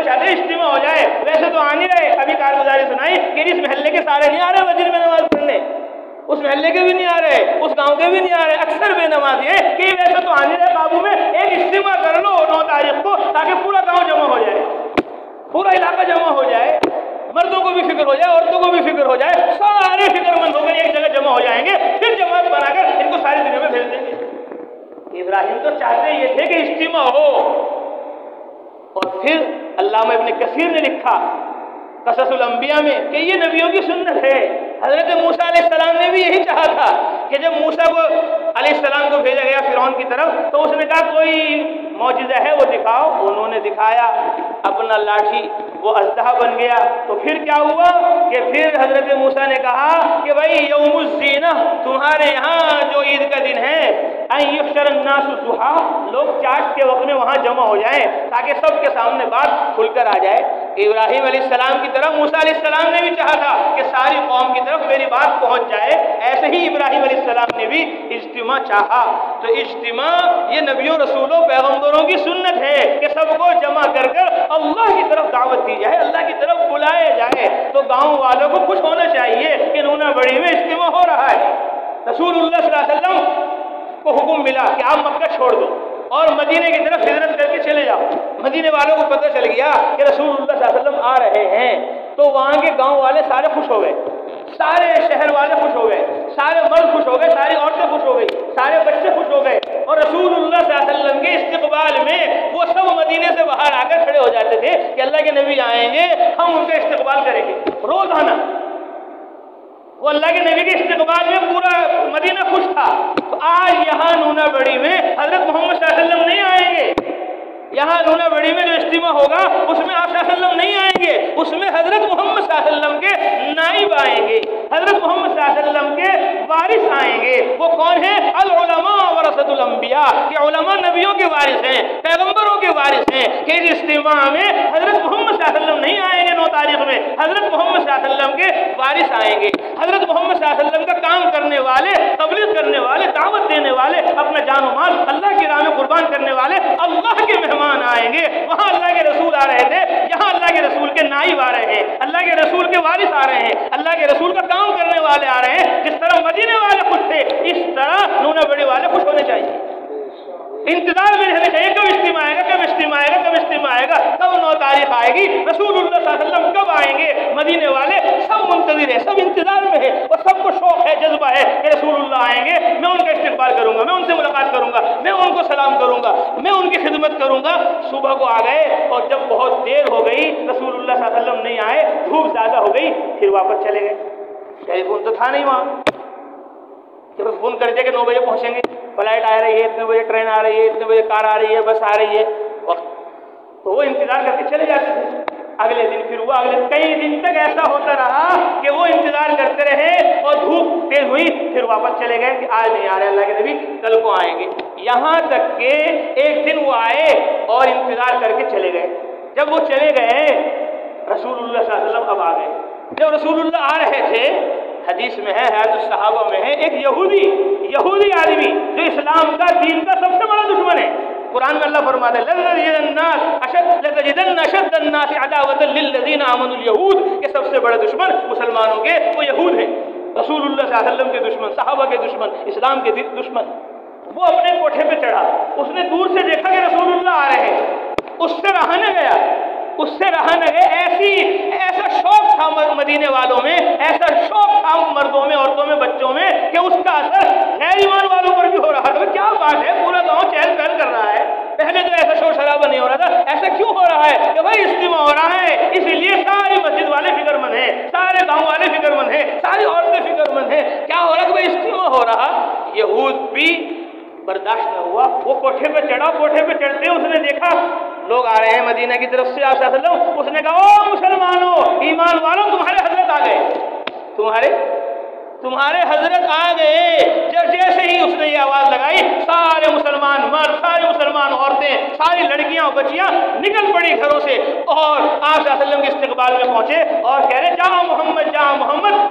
چاہتے اجتماع ہو جائے، ویسے تو آ نہیں رہے. ابھی کارگزاری سنائی کہ اس محلے کے سارے نہیں آ رہے مسجد میں نماز پڑھنے، اس محلے کے بھی نہیں آ رہے، اس گاؤں کے بھی نہیں آ رہے، اکثر بے نمازی ہیں کہ ویسے تو آ نہیں رہے قابو میں، ایک اجتماع کر لو 9 تاریخ کو تاکہ پورا گاؤں جمع ہو جائے، پورا علاقہ جمع ہو جائے، مردوں کو بھی فکر ہو جائے، عورتوں کو بھی فکر ہو جائے، سارے فکر مند ہو کر ایک جگہ جمع ہو جائیں گے، پھر جماعت بنا کر ان کو ساری دنیا میں بھیج دیں گے. ابراہیم تو چاہتے یہ تھے کہ اجتماع ہو. اور پھر علامہ ابن کثیر نے لکھا قصص الانبیاء میں کہ یہ نبیوں کی سنت ہے. حضرت موسیٰ علیہ السلام نے بھی یہی چاہا تھا کہ جب موسیٰ کو علیہ السلام کو بھیجا گیا فرعون کی طرف تو اس نے کہا کوئی معجزہ ہے وہ دکھاؤ. انہوں نے دکھایا اپنا لاٹھی، وہ اژدہا بن گیا. تو پھر کیا ہوا کہ پھر حضرت موسیٰ نے کہا کہ بھائی یوم الزینہ، تمہارے یہاں جو عید کا دن ہے، ان یحشر الناس ضحیٰ، لوگ چاش کے وقت میں وہاں جمع ہو جائیں تاکہ سب کے سامنے بات کھل کر آ جائے. ابراہیم علیہ السلام کی طرف موسیٰ علیہ السلام نے بھی چاہا تھا کہ ساری قوم کی طرف میری بات پہنچ جائے. ایسے ہی ابراہیم علیہ السلام نے بھی اجتماع چاہا. تو اجتماع یہ نبیوں رسولوں پیغمبروں کی سنت ہے کہ سب کو جمع کر کر اللہ کی طرف دعوت دی جائے، اللہ کی طرف بلایا جائے. تو گاؤں والوں کو خوش ہونا چاہیے کہ نونا بڑی میں اجتماع ہو رہا ہے. رسول اللہ صلی اللہ علیہ وسلم کو حکم ملا کہ آپ مکہ چھوڑ دو اور مدینے کی طرف ہجرت کر کے چلے جاؤ. مدینے والوں کو پتہ چل گیا کہ رسول اللہ صلی اللہ علیہ وسلم آ رہے ہیں، تو وہاں کے گاؤں والے سارے خوش ہو گئے، سارے شہر والے خوش ہو گئے، سارے مرد خوش ہو گئے، ساری عورتیں خوش ہو گئی، سارے بچے خوش ہو گئے. اور رسول اللہ صلی اللہ علیہ وسلم کے استقبال میں وہ سب مدینے سے باہر آ کر کھڑے ہو جاتے تھے کہ اللہ کے نبی آئیں گے، ہم ان کا استقبال کریں گے. روزانہ وہ اللہ کے نبی کے استقبال میں پورا مدینہ خوش تھا. تو آج یہاں نونا بڑی میں حضرت محمد صلی اللہ علیہ وسلم نہیں آئیں گے. یہاں نونا بڑی میں جو اجتماع ہوگا اس میں آپ صلی اللہ علیہ وسلم نہیں آئیں گے، اس میں حضرت محمد صلی اللہ علیہ وسلم کے نائب آئیں گے، حضرت محمد صلی اللہ علیہ وسلم کے وارث آئیں گے. وہ کون ہیں؟ العلماء ورثۃ الانبیاء، کہ علماء نبیوں کے وارث ہیں، پیغمبروں کے وارث ہیں. کہ اس اجتماع میں حضرت محمد صلی اللہ علیہ وسلم نہیں آئیں گے 9 تاریخ میں، حضرت محمد صلی اللہ علیہ وسلم کے وارث آئیں گے. حضرت محمد صلی اللہ علیہ وسلم کا کام کرنے والے، تبلیغ کرنے والے، دعوت دینے والے، اپنا جان و مال اللہ کی راہ میں قربان کرنے والے اللہ کے مہمان آئیں گے. وہاں اللہ کے رسول آ رہے تھے، یہاں اللہ کے رسول کے نائب آ رہے ہیں، اللہ کے رسول کے وارث آ رہے ہیں، اللہ کے رسول کا کام کرنے والے آ رہے ہیں. جس طرح مدینے والے خوش تھے اس طرح نونا بڑی والے خوش ہونے چاہیے. انتظار میں رہنا چاہیے کب اجتماع آئے گا، کب اجتماع آئے گا، کب اجتماع آئے گا، کب 9 تاریخ آئے گی، رسول اللہ صلی اللہ علیہ وسلم کب آئیں گے. مدینے والے سب منتظر ہیں، سب انتظار میں ہیں، اور سب کو شوق ہے، جذبہ ہے کہ رسول اللہ آئیں گے، میں ان کا استقبال کروں گا، میں ان سے ملاقات کروں گا، میں ان کو سلام کروں گا، میں ان کی خدمت کروں گا. صبح کو آ گئے اور جب بہت دیر ہو گئی رسول اللہ صلی اللہ علیہ وسلم نہیں آئے، دھوپ زیادہ ہو گئی، پھر واپس چلے گئے. ٹیلی فون تو تھا نہیں وہاں کہ بس فون کر دیا کہ 9 بجے پہنچیں گے، فلائٹ آ رہی ہے، اتنے بجے ٹرین آ رہی ہے، اتنے بجے کار آ رہی ہے، بس آ رہی ہے، وقت. تو وہ انتظار کر کے چلے جاتے تھے. اگلے دن پھر وہ اگلے کئی دن تک ایسا ہوتا رہا کہ وہ انتظار کرتے رہے اور دھوپ تیز ہوئی پھر واپس چلے گئے کہ آج نہیں آ رہے اللہ کے نبی، کل کو آئیں گے. یہاں تک کہ ایک دن وہ آئے اور انتظار کر کے چلے گئے. جب وہ چلے گئے رسول اللہ صلی اللہ علیہ وسلم اب آ گئے. جب رسول اللہ آ رہے تھے، حدیث میں ہے، حیات الصحابہ میں ہے، ایک یہودی آدمی جو اسلام کا دین کا سب سے بڑا دشمن ہے. قرآن میں اللہ فرماتا ہے لَتَجِدَنَّ أَشَدَّ النَّاسِ عَدَاوَةً لِلَّذِينَ آمَنُوا الْيَهُودُ، کہ سب سے بڑے دشمن مسلمانوں کے وہ یہود ہیں. رسول اللہ صلی اللہ علیہ وسلم کے دشمن، صحابہ کے دشمن، اسلام کے دشمن. وہ اپنے کوٹھے پہ چڑھا، اس نے دور سے دیکھا کہ رسول اللہ آ رہے ہیں، اس سے رہا نہ گیا، ایسا شوق تھا مدینے والوں میں، ایسا شوق تھا مردوں میں، عورتوں میں، بچوں میں کہ اس کا اثر غیر ایمان والوں پر بھی ہو رہا تھا. کیا بات ہے، پورا گاؤں چہل پہل کر رہا ہے. پہلے تو ایسا شور شرابہ نہیں ہو رہا تھا، ایسا کیوں ہو رہا ہے کہ بھائی اجتماع ہو رہا ہے، اس لیے ساری مسجد والے فکر مند ہیں، سارے گاؤں والے فکر مند ہیں، ساری عورتیں فکر مند ہیں. کیا ہو رہا کہ بھائی اجتماع ہو رہا. یہود بھی برداشت نہ ہوا، وہ کوٹھے پہ چڑھا. کوٹھے پہ چڑھتے اس نے دیکھا لوگ آ رہے ہیں مدینہ کی طرف سے. آپ صلی اللہ علیہ وسلم اس نے کہا او مسلمانوں، ایمان والوں، تمہارے حضرت آ گئے، تمہارے حضرت آ گئے. جیسے ہی اس نے یہ آواز لگائی سارے مسلمان مرد، سارے مسلمان عورتیں، ساری لڑکیاں اور بچیاں نکل پڑی گھروں سے اور آپ صلی اللہ علیہ وسلم کے استقبال میں پہنچے اور کہہ رہے جا محمد جا محمد.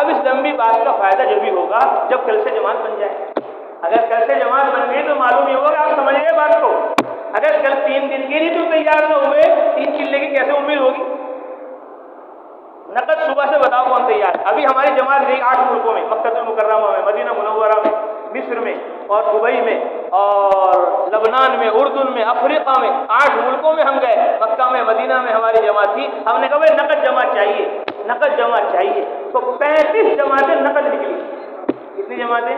اب اس لمبی بات کا فائدہ جب بھی ہوگا جب کل سے جماعت بن جائے. اگر کل سے جماعت بن گئی تو معلوم یہ ہوگا کہ آپ سمجھ گئے بات کو. اگر کل 3 دن کے لیے تو تیار نہ ہوئے 3 چلے کی کیسے امید ہوگی؟ نقد صبح سے بتاؤ کون تیار. ابھی ہماری جماعت گئی 8 ملکوں میں، مکہ المکرمہ میں، مدینہ منورہ میں، مصر میں اور دبئی میں اور لبنان میں، اردن میں، افریقہ میں، 8 ملکوں میں ہم گئے. مکہ میں، مدینہ میں ہماری جماعت تھی. ہم نے کہا بھائی نقد جماعت چاہیے، نقد جماعت چاہیے. تو 35 جماعتیں نقد نکلی. کتنی جماعتیں؟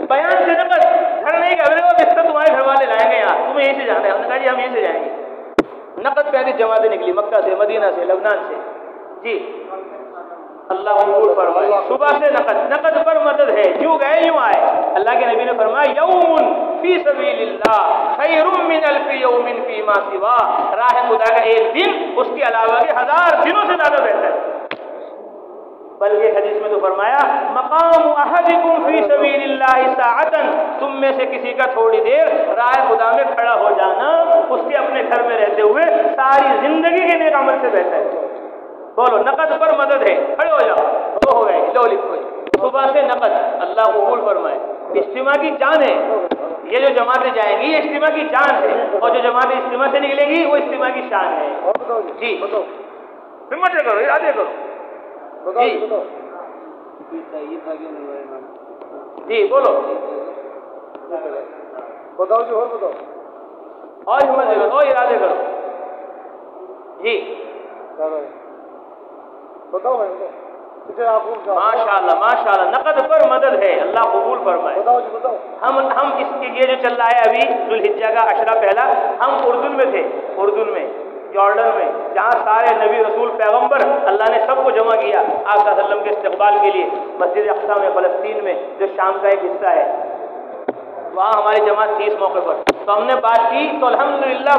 بیان سے نقد. گھر نہیں گئے، میرے کو بستر تمہارے گھر والے لائیں گے یہاں، تمہیں یہیں سے جانا ہے. ہم نے کہا جی ہم یہیں سے جائیں گے. نقد 35 جماعتیں نکلی مکہ سے، مدینہ سے، لبنان سے. جی اللہ قبول فرمائے. صبح سے نقد پر مدد ہے. یوں گئے یوں آئے. اللہ کے نبی نے فرمایا یوم فی سبیل اللہ خیر من الف یوم فیما سوا. راہ خدا کا ایک دن اس کے علاوہ کے 1000 دنوں سے زیادہ بہتر ہے. بلکہ حدیث میں تو فرمایا مقام احدکم فی سبیل اللہ ساعتا. تم میں سے کسی کا تھوڑی دیر راہ خدا میں کھڑا ہو جانا اس کے اپنے گھر میں رہتے ہوئے ساری زندگی کے نیک عمل سے بہتر ہے. بولو نقد پر مدد ہے. کھڑے ہو جاؤ. وہ ہو گئے لو لکھو. صبح سے نقد. اللہ قبول فرمائے. اجتماع کی جان ہے. یہ جو جماعتیں جائیں گی یہ اجتماع کی جان ہے، اور جو جماعتیں اجتماع سے نکلے گی وہ اجتماع کی شان ہے. جی ہمت کرو، ارادے کرو. جی بولو. بتاؤ جی، اور بتاؤ. اور ہمت کرو اور ارادے کرو. جی بتاؤ ماشاء اللہ ماشاء اللہ. نقد پر مدد ہے. اللہ قبول فرمائے. بتاؤ جی بتاؤ. ہم اس کے یہ جو چل رہا ہے ابھی ذوالحجہ کا عشرہ پہلا، ہم اردن میں تھے. اردن میں، جارڈن میں، جہاں سارے نبی رسول پیغمبر اللہ نے سب کو جمع کیا آپ صلی اللہ علیہ وسلم کے استقبال کے لیے. مسجد اقصی میں، فلسطین میں، جو شام کا ایک حصہ ہے، وہاں ہماری جماعت تھی اس موقع پر. تو ہم نے بات کی تو الحمدللہ